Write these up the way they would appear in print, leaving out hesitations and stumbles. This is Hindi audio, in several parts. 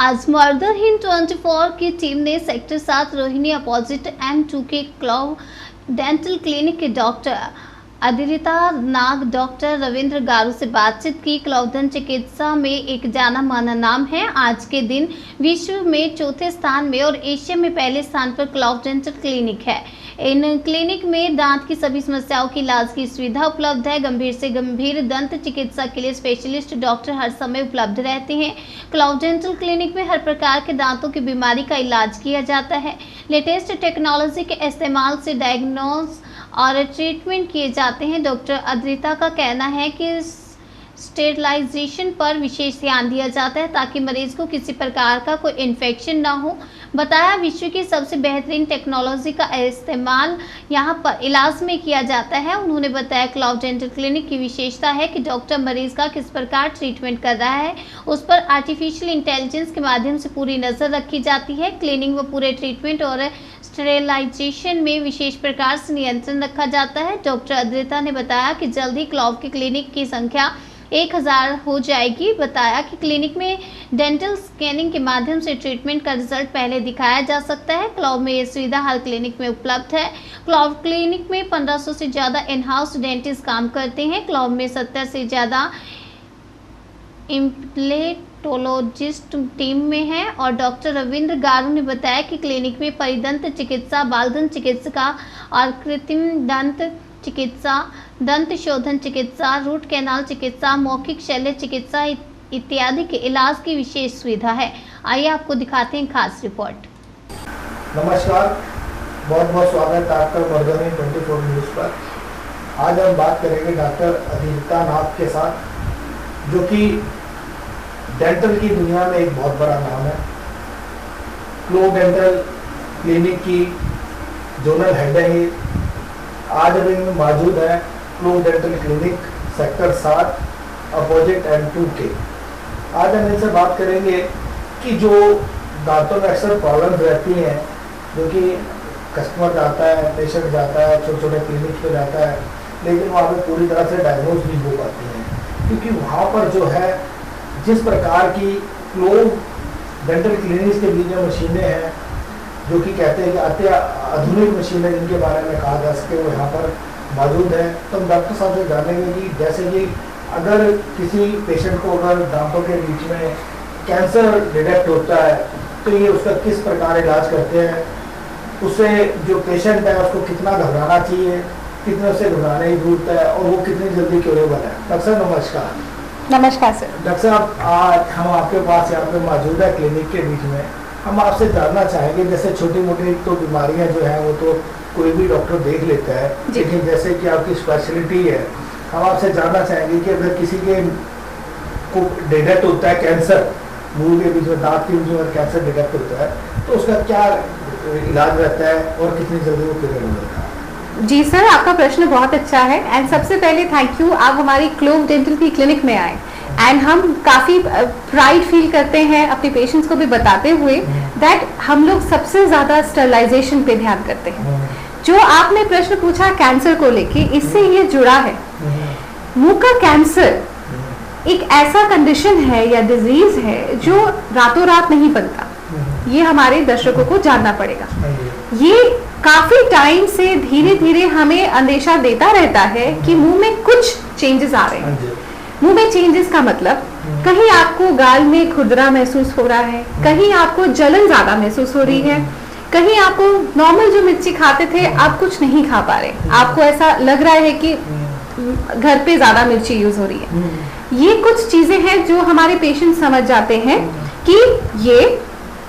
आज मर्दर हिंद 24 की टीम ने सेक्टर 7 रोहिणी अपोजिट M2 के क्लव डेंटल क्लिनिक के डॉक्टर अदिरिता नाग, डॉक्टर रविंद्र गारू से बातचीत की। क्लव दंत चिकित्सा में एक जाना माना नाम है। आज के दिन विश्व में चौथे स्थान में और एशिया में पहले स्थान पर क्लव डेंटल क्लिनिक है। इन क्लिनिक में दांत की सभी समस्याओं की इलाज की सुविधा उपलब्ध है। गंभीर से गंभीर दंत चिकित्सा के लिए स्पेशलिस्ट डॉक्टर हर समय उपलब्ध रहते हैं। क्लव डेंटल क्लिनिक में हर प्रकार के दांतों की बीमारी का इलाज किया जाता है। लेटेस्ट टेक्नोलॉजी के इस्तेमाल से डायग्नोज और ट्रीटमेंट किए जाते हैं। डॉक्टर अद्रिता का कहना है कि स्टेरिलाइजेशन पर विशेष ध्यान दिया जाता है ताकि मरीज को किसी प्रकार का कोई इन्फेक्शन ना हो। बताया विश्व की सबसे बेहतरीन टेक्नोलॉजी का इस्तेमाल यहाँ पर इलाज में किया जाता है। उन्होंने बताया क्लव डेंटल क्लिनिक की विशेषता है कि डॉक्टर मरीज का किस प्रकार ट्रीटमेंट कर रहा है उस पर आर्टिफिशियल इंटेलिजेंस के माध्यम से पूरी नज़र रखी जाती है। क्लीनिंग व पूरे ट्रीटमेंट और स्टेरिलाइजेशन में विशेष प्रकार से नियंत्रण रखा जाता है। डॉक्टर अद्रिता ने बताया कि जल्द ही क्लव की क्लिनिक की संख्या 1000 हो जाएगी। बताया कि क्लिनिक में डेंटल स्कैनिंग के माध्यम से ट्रीटमेंट का रिजल्ट पहले दिखाया जा सकता है। क्लव में ये सुविधा हर क्लिनिक में उपलब्ध है। क्लव क्लिनिक में 1500 से ज़्यादा इन हाउस डेंटिस्ट काम करते हैं। क्लव में 70 से ज़्यादा इम्प्लेटोलॉजिस्ट टीम में है। और डॉक्टर रविंद्र गारू ने बताया कि क्लिनिक में परिदंत चिकित्सा, बाल दंत चिकित्सा और कृत्रिम दंत चिकित्सा, दंत शोधन चिकित्सा, रूट कैनाल चिकित्सा, मौखिक शल्य चिकित्सा इत्यादि के इलाज की विशेष सुविधा है। आइए आपको दिखाते हैं खास रिपोर्ट। नमस्कार, बहुत बहुत स्वागत है आपका मर्दर हिंद 24 न्यूज़ पर। आज हम बात करेंगे डॉक्टर अदिरिता नाग के साथ, जो कि डेंटल की दुनिया में एक बहुत बड़ा नाम है। क्लव डेंटल क्लिनिक की जोनल हेड है। आज अभी में मौजूद है club dental clinic sector 7 opposite M2 के। आज हम इनसे बात करेंगे कि जो दांतों में अक्सर प्रॉब्लम्स रहती हैं, जो कि कस्टमर जाता है, पेशेंट जाता है, छोटे छोटे क्लिनिक पे जाता है, लेकिन वहाँ पे पूरी तरह से डायग्नोज नहीं हो पाती हैं, क्योंकि वहाँ पर जो है जिस प्रकार की क्लव डेंटल क्लिनिक के लिए जो मशीनें हैं, जो कि कहते हैं कि अति आधुनिक मशीनें जिनके बारे में कहा जा सके, वो यहाँ पर मौजूद है। तो हम डॉक्टर साहब से जानेंगे कि जैसे कि अगर किसी पेशेंट को अगर दांतों के बीच में कैंसर डिटेक्ट होता है तो ये उसका किस प्रकार इलाज करते हैं, उससे जो पेशेंट है उसको कितना घबराना चाहिए, कितने उससे घबराने की जरूरत है और वो कितनी जल्दी क्योरेबल है। डॉक्टर साहब नमस्कार। नमस्कार सर। डॉक्टर साहब, आज हम आपके पास यहाँ पे मौजूद है क्लिनिक के बीच में। हम आपसे जानना चाहेंगे, जैसे छोटी मोटी तो बीमारियां जो है वो तो कोई भी डॉक्टर देख लेता है, लेकिन जैसे कि आपकी स्पेशलिटी है, हम आपसे जानना चाहेंगे कि अगर किसी के को डिटेक्ट होता है कैंसर, मुंह के बीच में दांत के बीच में कैंसर डिटेक्ट होता है, तो उसका क्या इलाज रहता है और कितनी जल्दी वो क्लियर हो जाता है? जी सर, आपका प्रश्न बहुत अच्छा है। एंड सबसे पहले थैंक यू, आप हमारी क्लव डेंटल की क्लिनिक में आए। एंड हम काफ़ी प्राइड फील करते हैं अपने पेशेंट्स को भी बताते हुए दैट हम लोग सबसे ज़्यादा स्टरलाइजेशन पे ध्यान करते हैं। जो आपने प्रश्न पूछा कैंसर को लेके, इससे ये जुड़ा है। मुंह का कैंसर एक ऐसा कंडीशन है या डिजीज है जो रातों रात नहीं बनता। ये हमारे दर्शकों को जानना पड़ेगा। ये काफ़ी टाइम से धीरे धीरे हमें अंदेशा देता रहता है कि मुंह में कुछ चेंजेस आ रहे हैं। मुंह में चेंजेस का मतलब कहीं आपको गाल में खुरदरा महसूस हो रहा है, कहीं आपको जलन ज्यादा महसूस हो रही है, कहीं आपको नॉर्मल जो मिर्ची खाते थे आप कुछ नहीं खा पा रहे, आपको ऐसा लग रहा है कि घर पे ज्यादा मिर्ची यूज हो रही है। ये कुछ चीजें हैं जो हमारे पेशेंट समझ जाते हैं कि ये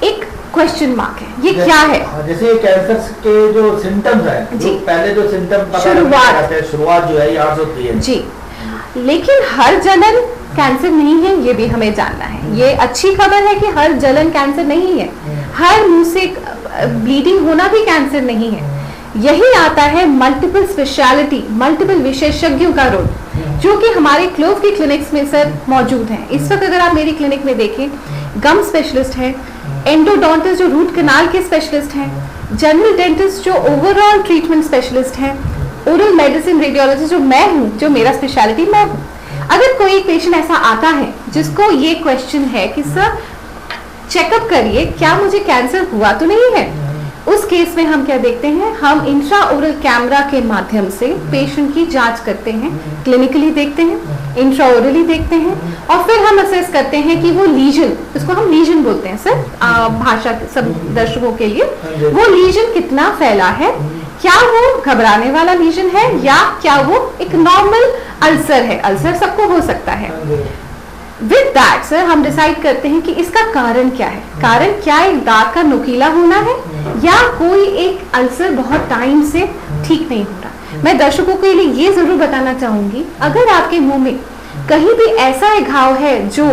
एक क्वेश्चन मार्क है, ये क्या है। जैसे ये कैंसर के जो सिम्टम्स हैं, जो पहले जो सिम्टम शुरुआत जो है यहाँ से होती है जी, लेकिन हर जलन कैंसर नहीं है, ये भी हमें जानना है। ये अच्छी खबर है कि हर जलन कैंसर नहीं है, हर मुंह से ब्लीडिंग होना भी कैंसर नहीं है। यही आता है मल्टीपल स्पेशलिटी, मल्टीपल विशेषज्ञों का रोल, जो कि हमारे क्लोव की क्लिनिक्स में सर मौजूद है। इस वक्त अगर आप मेरी क्लिनिक में देखें, गम स्पेशलिस्ट है, एंडोडोंटिस्ट जो रूट कैनाल के स्पेशलिस्ट हैं, जनरल डेंटिस्ट जो ओवरऑल ट्रीटमेंट स्पेशलिस्ट हैं, ओरल मेडिसिन रेडियोलॉजिस्ट जो मैं हूँ, जो मेरा स्पेशलिटी मैं हूँ। अगर कोई पेशेंट ऐसा आता है जिसको ये क्वेश्चन है कि सर चेकअप करिए क्या मुझे कैंसर हुआ तो नहीं है। उस केस में हम क्या देखते हैं, हम इंट्राओरल कैमरा के माध्यम से पेशेंट की जांच करते हैं, क्लिनिकली देखते हैं, इंट्राओरली देखते हैं, और फिर हम असेस करते हैं कि वो लीजन, उसको हम लीजन बोलते हैं सर भाषा सब दर्शकों के लिए, वो लीजन कितना फैला है, क्या वो घबराने वाला लीजन है या क्या वो एक नॉर्मल अल्सर है। अल्सर सबको हो सकता है। विद दैट सर हम डिसाइड करते हैं कि इसका कारण क्या है। कारण क्या एक दांत का नुकीला होना है या कोई एक अल्सर बहुत टाइम से ठीक नहीं हो रहा। मैं दर्शकों के लिए ये जरूर बताना चाहूंगी, अगर आपके मुंह में कहीं भी ऐसा एक घाव है जो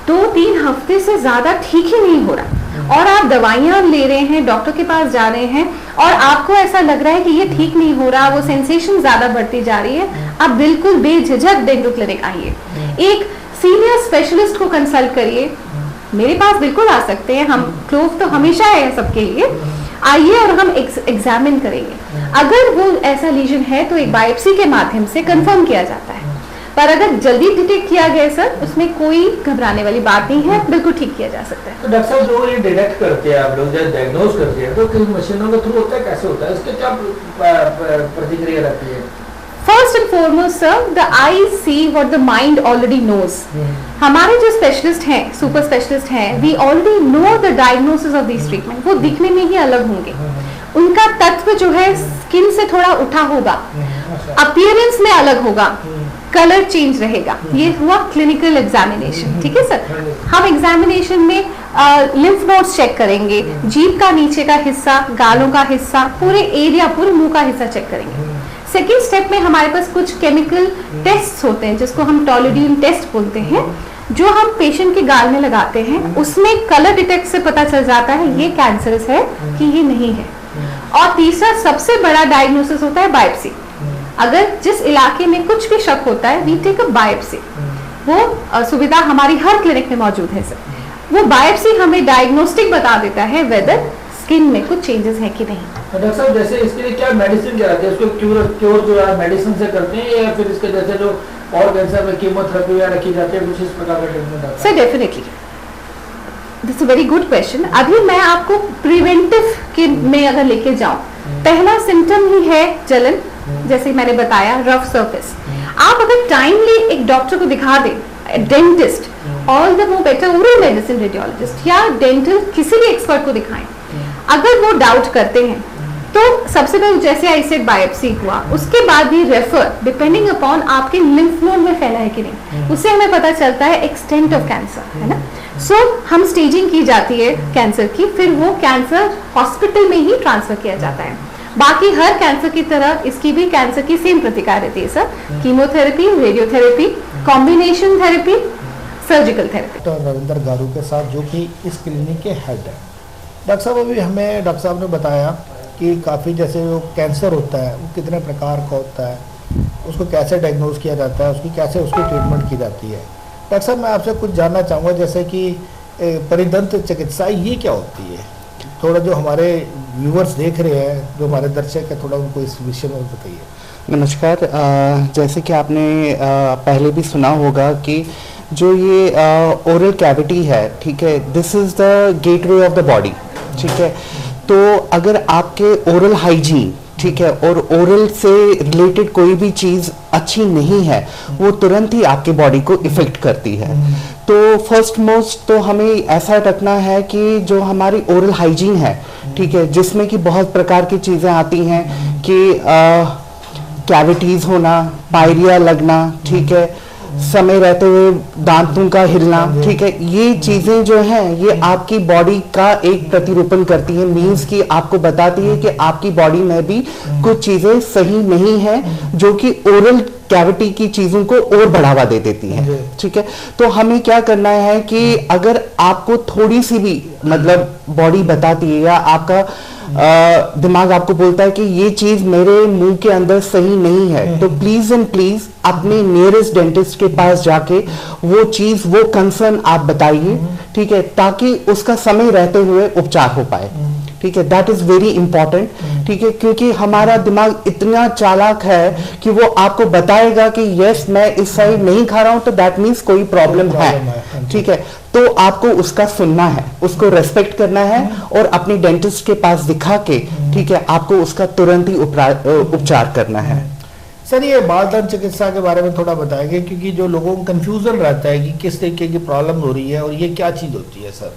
2-3 हफ्ते से ज्यादा ठीक ही नहीं हो रहा और आप दवाइयां ले रहे हैं, डॉक्टर के पास जा रहे हैं और आपको ऐसा लग रहा है कि ये ठीक नहीं हो रहा, वो सेंसेशन ज्यादा बढ़ती जा रही है, आप बिल्कुल बेझिझक डेंटल क्लिनिक आइए, एक सीनियर स्पेशलिस्ट को कंसल्ट करिए। मेरे पास बिल्कुल आ सकते हैं, हम क्लोव तो हमेशा है सबके लिए, आइए और हम एग्जामिन करेंगे। अगर वो ऐसा लीजन है तो एक बायोप्सी के माध्यम से कंफर्म किया जाता है, पर अगर जल्दी डिटेक्ट किया गया सर उसमें कोई घबराने वाली बात नहीं है, बिल्कुल ठीक किया जा सकता है। तो डॉक्टर साहब जो ये डिटेक्ट करते हैं आप लोग, जब डायग्नोज करते हैं तो किन मशीनों के थ्रू होता है, कैसे होता है, इसके क्या प्रतिक्रिया रहती है? First and foremost sir the eye see what the mind already knows. हमारे जो स्पेशलिस्ट हैं, सुपर स्पेशलिस्ट हैं, we already know the diagnosis of this treatment. वो दिखने में ही अलग होंगे, उनका तत्व जो है स्किन से थोड़ा उठा होगा, अपीयरेंस में अलग होगा, कलर चेंज रहेगा। ये हुआ क्लिनिकल एग्जामिनेशन, ठीक है सर। हम एग्जामिनेशन में लिम्फ नोड्स चेक करेंगे, जीभ का नीचे का हिस्सा, गालों का हिस्सा, पूरे एरिया, पूरे मुंह का हिस्सा चेक करेंगे। सेकेंड स्टेप में हमारे पास कुछ केमिकल टेस्ट होते हैं जिसको हम टॉलोडिन टेस्ट बोलते हैं, जो हम पेशेंट के गाल में लगाते हैं। उसमें कलर डिटेक्ट से पता चल जाता है ये कैंसरस है कि ये नहीं है। और तीसरा सबसे बड़ा डायग्नोसिस होता है बायोप्सी। अगर जिस इलाके में कुछ भी शक होता है वी टेक अ बायोप्सी, वो सुविधा हमारी हर क्लिनिक में मौजूद है सर। वो बायोप्सी हमें डायग्नोस्टिक बता देता है वेदर स्किन में कुछ चेंजेस है कि नहीं। डॉक्टर साहब जैसे इसके लिए क्या मेडिसिन क्या रहती है, उसको क्योर जो है मेडिसिन से करते हैं या फिर इसके जैसे जो और कैंसर में कीमोथेरेपी या रखी जाती है, कुछ इस प्रकार का ट्रीटमेंट आता है? Sir definitely this a very good question. अभी मैं आपको प्रिवेंटिव के में अगर लेके जाऊं, पहला सिम्टम ही है जलन, जैसे मैंने बताया रफ सरफेस। आप अगर टाइमली एक डॉक्टर को दिखा दें, dentist, all the more better oral medicine radiologist या डेंटल किसी भी एक्सपर्ट को दिखाएं। अगर वो डाउट करते हैं तो सबसे पहले जैसे आई सेड बायोप्सी हुआ, उसके बाद भी रेफर डिपेंडिंग अपॉन आपके लिम्फ नोड में फैला है कि नहीं, उससे हमें पता चलता है एक्सटेंट ऑफ कैंसर, है ना। सो हम स्टेजिंग की जाती है कैंसर की, फिर वो कैंसर हॉस्पिटल में ही ट्रांसफर किया जाता है। बाकी हर कैंसर की तरह इसकी भी कैंसर की सेम प्रतिकार रहती है sir, chemotherapy, radiotherapy, combination therapy, surgical therapy. Doctor Ravindra garu के साथ जो कि इस क्लिनिक के हेड है। डॉक्टर साहब अभी हमें डॉक्टर साहब ने बताया कि काफ़ी जैसे जो कैंसर होता है वो कितने प्रकार का होता है, उसको कैसे डायग्नोज किया जाता है, उसकी कैसे उसकी ट्रीटमेंट की जाती है। डॉक्टर साहब मैं आपसे कुछ जानना चाहूँगा, जैसे कि परिदंत चिकित्सा ये क्या होती है, थोड़ा जो हमारे व्यूअर्स देख रहे हैं, जो हमारे दर्शक है, थोड़ा उनको इस विषय में बताइए। नमस्कार। जैसे कि आपने पहले भी सुना होगा कि जो ये ओरल कैविटी है, ठीक है, this is the gateway of the body, ठीक है। तो अगर आपके ओरल हाइजीन, ठीक है, और ओरल से रिलेटेड कोई भी चीज़ अच्छी नहीं है, वो तुरंत ही आपके बॉडी को इफेक्ट करती है। तो फर्स्ट मोस्ट तो हमें ऐसा रखना है कि जो हमारी ओरल हाइजीन है, ठीक है, जिसमें कि बहुत प्रकार की चीज़ें आती हैं कि कैविटीज़ होना, पायरिया लगना, ठीक है, समय रहते हुए दांतों का हिलना, ठीक है, ये चीजें जो हैं ये आपकी बॉडी का एक प्रतिरूपण करती है, मीन्स कि आपको बताती है कि आपकी बॉडी में भी कुछ चीजें सही नहीं है जो कि ओरल कैविटी की चीजों को और बढ़ावा दे देती है, ठीक है। तो हमें क्या करना है कि अगर आपको थोड़ी सी भी मतलब बॉडी बताती है या आपका दिमाग आपको बोलता है कि ये चीज मेरे मुंह के अंदर सही नहीं है, तो प्लीज एंड प्लीज अपने नियरेस्ट डेंटिस्ट के पास जाके वो चीज, वो कंसर्न आप बताइए, ठीक है, ताकि उसका समय रहते हुए उपचार हो पाए, ठीक है, दैट इज वेरी इंपॉर्टेंट, ठीक है, क्योंकि हमारा दिमाग इतना चालाक है कि वो आपको बताएगा कि यस मैं इस साइड नहीं खा रहा हूं तो दैट मीन्स कोई प्रॉब्लम है, ठीक है। तो आपको उसका सुनना है, उसको रेस्पेक्ट करना है और अपनी डेंटिस्ट के पास दिखा के, ठीक है, आपको उसका तुरंत ही उपचार करना है। सर ये बाल दंत चिकित्सा के बारे में थोड़ा बताएंगे, क्योंकि जो लोगों को कंफ्यूजन रहता है कि किस तरीके की प्रॉब्लम हो रही है और ये क्या चीज़ होती है सर।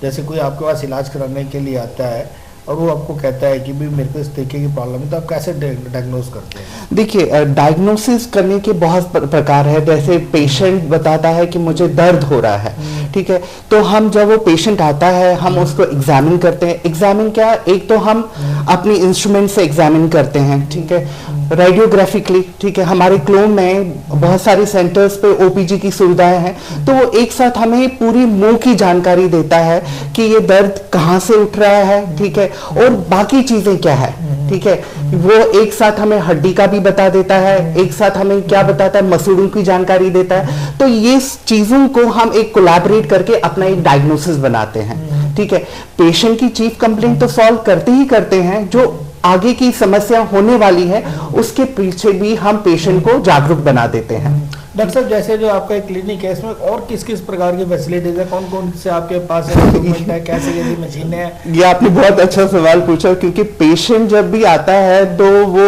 जैसे कोई आपके पास इलाज कराने के लिए आता है और वो आपको कहता है कि भी मेरे को इस तरीके की प्रॉब्लम है, तो आप कैसे डायग्नोज करते हैं? देखिए, डायग्नोसिस करने के बहुत प्रकार है। जैसे पेशेंट बताता है कि मुझे दर्द हो रहा है, ठीक है, तो हम जब वो पेशेंट आता है हम उसको एग्जामिन करते हैं। एग्जामिन क्या, एक तो हम अपनी इंस्ट्रूमेंट से एग्जामिन करते हैं, ठीक है, रेडियोग्राफिकली, ठीक है। हमारे क्लोम में बहुत सारे सेंटर्स पे ओपीजी की सुविधाएं हैं, तो वो एक साथ हमें पूरी मुंह की जानकारी देता है कि ये दर्द कहाँ से उठ रहा है, ठीक है, और बाकी चीजें क्या है, ठीक है। वो एक साथ हमें हड्डी का भी बता देता है, एक साथ हमें क्या बताता है, मसूड़ों की जानकारी देता है। तो ये चीजों को हम एक कोलैबोरेट करके अपना एक डायग्नोसिस बनाते हैं, ठीक है। पेशेंट की चीफ कंप्लेंट तो सॉल्व करते ही करते हैं, जो आगे की समस्या होने वाली है उसके पीछे भी हम पेशेंट को जागरूक बना देते हैं। डॉक्टर साहब, जैसे जो आपका एक क्लिनिक है इसमें और किस किस प्रकार की फैसिलिटीज है, कौन कौन से आपके पास है, कैसे कैसी मशीनें हैं? ये आपने बहुत अच्छा सवाल पूछा, क्योंकि पेशेंट जब भी आता है तो वो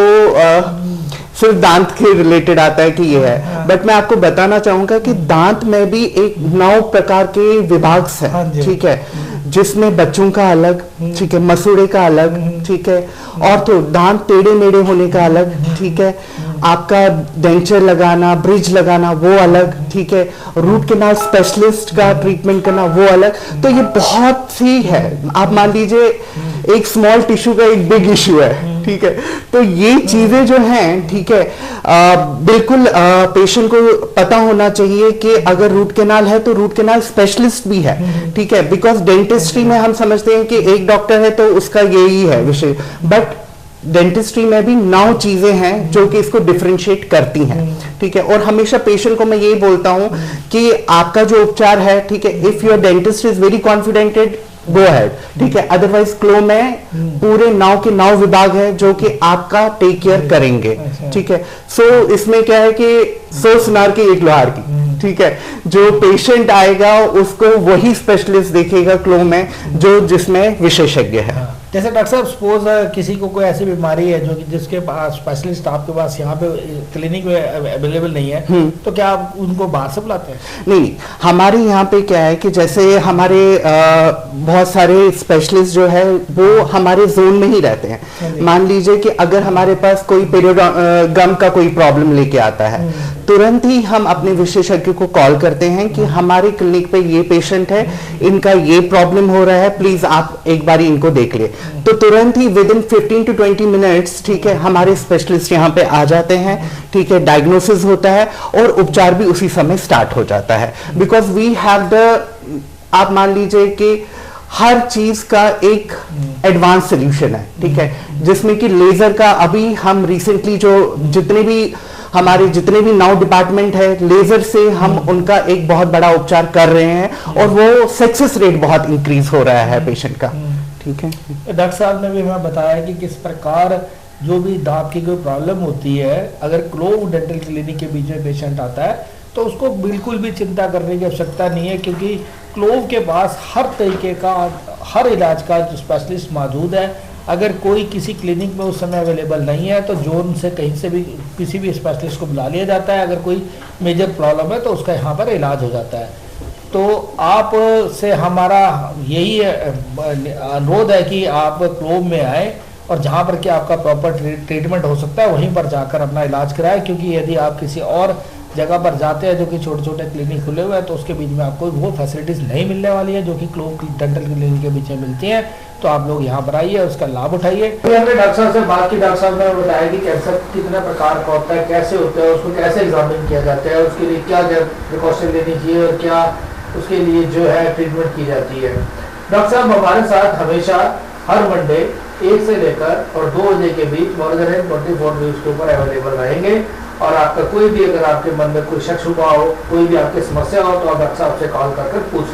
सिर्फ दांत के रिलेटेड आता है कि ये है, बट मैं आपको बताना चाहूंगा कि दांत में भी एक 9 प्रकार के विभाग है, ठीक है, जिसमें बच्चों का अलग, ठीक है, मसूड़े का अलग, ठीक है, और तो दांत टेढ़े मेढ़े होने का अलग, ठीक है, आपका डेंचर लगाना, ब्रिज लगाना वो अलग, ठीक है, रूट कैनाल स्पेशलिस्ट का ट्रीटमेंट करना वो अलग। तो ये बहुत सी है। आप मान लीजिए एक स्मॉल टिश्यू का एक बिग इश्यू है, ठीक है। तो ये चीजें जो हैं, ठीक है, बिल्कुल पेशेंट को पता होना चाहिए कि अगर रूट कैनाल है तो रूट कैनाल स्पेशलिस्ट भी है, ठीक है। बिकॉज डेंटिस्ट्री में हम समझते हैं कि एक डॉक्टर है तो उसका यही है विषय, बट डेंटिस्ट्री में भी 9 चीजें हैं जो कि इसको डिफरेंशिएट करती हैं, ठीक है। और हमेशा पेशेंट को मैं यही बोलता हूं कि आपका जो उपचार है, ठीक है, if your dentist is very confidented go ahead, ठीक है, अदरवाइज क्लो में पूरे 9 के 9 विभाग है जो कि आपका टेक केयर करेंगे, ठीक है। सो इसमें क्या है कि 100 सुनार की एक लोहार की, ठीक है, जो पेशेंट आएगा उसको वही स्पेशलिस्ट देखेगा क्लो में जो जिसमें विशेषज्ञ है। जैसे डॉक्टर साहब, सपोज किसी को कोई ऐसी बीमारी है जो कि जिसके पास स्पेशलिस्ट आपके पास यहाँ पे क्लिनिक में अवेलेबल नहीं है, तो क्या आप उनको बाहर से बुलाते हैं? नहीं, हमारे यहाँ पे क्या है कि जैसे हमारे बहुत सारे स्पेशलिस्ट जो है वो हमारे जोन में ही रहते हैं। मान लीजिए कि अगर हमारे पास कोई गम का कोई प्रॉब्लम लेके आता है, तुरंत ही हम अपने विशेषज्ञ को कॉल करते हैं कि हमारे क्लिनिक पे ये पेशेंट है, इनका ये प्रॉब्लम हो रहा है, प्लीज आप एक बार इनको देख ले। तो तुरंत ही विद इन 15 to 20 मिनट्स, ठीक है, हमारे स्पेशलिस्ट यहाँ पे आ जाते हैं, ठीक है, डायग्नोसिस होता है और उपचार भी उसी समय स्टार्ट हो जाता है। बिकॉज वी हैव द, आप मान लीजिए कि हर चीज का एक एडवांस सोल्यूशन है, ठीक है, जिसमें कि लेजर का अभी हम रिसेंटली जो जितने भी 9 डिपार्टमेंट है, लेजर से हम उनका एक बहुत बड़ा उपचार कर रहे हैं और वो सक्सेस रेट बहुत इंक्रीज हो रहा है पेशेंट का, ठीक है। डॉक्टर साहब ने भी हमें बताया कि किस प्रकार जो भी दांत की कोई प्रॉब्लम होती है, अगर क्लोव डेंटल क्लिनिक के बीच में पेशेंट आता है तो उसको बिल्कुल भी चिंता करने की आवश्यकता नहीं है, क्योंकि क्लोव के पास हर तरीके का, हर इलाज का जो स्पेशलिस्ट मौजूद है। अगर कोई किसी क्लिनिक में उस समय अवेलेबल नहीं है तो जोन से कहीं से भी किसी भी स्पेशलिस्ट को बुला लिया जाता है। अगर कोई मेजर प्रॉब्लम है तो उसका यहाँ पर इलाज हो जाता है। तो आप से हमारा यही अनुरोध है कि आप क्लोव में आए और जहाँ पर कि आपका प्रॉपर ट्रीटमेंट हो सकता है वहीं पर जाकर अपना इलाज कराएं, क्योंकि यदि आप किसी और जगह पर जाते हैं जो कि छोटे छोटे क्लिनिक खुले हुए हैं तो उसके बीच में आपको वो फैसिलिटीज़ नहीं मिलने वाली है जो कि क्लोव डेंटल क्लिनिक के बीच में मिलती हैं। तो आप लोग यहाँ पर आइए, उसका लाभ उठाइए। हमने डॉक्टर साहब से बात की, डॉक्टर साहब ने बताया कि कैंसर कितने प्रकार का होता है, कैसे होता है, उसको कैसे एग्जामिन किया जाता है, उसके लिए क्या प्रिकॉशन लेनी चाहिए और क्या उसके लिए जो है ट्रीटमेंट की जाती है। डॉक्टर साहब हमारे साथ हमेशा हर मंडे 1 से लेकर और 2 बजे के बीच मॉर्निंग 24 न्यूज़ के ऊपर अवेलेबल रहेंगे। और आपका कोई भी, अगर आपके मन में कोई शक शुबा हो, कोई भी आपकी समस्या हो, तो आप डॉक्टर साहब से कॉल कर पूछ सकते हैं।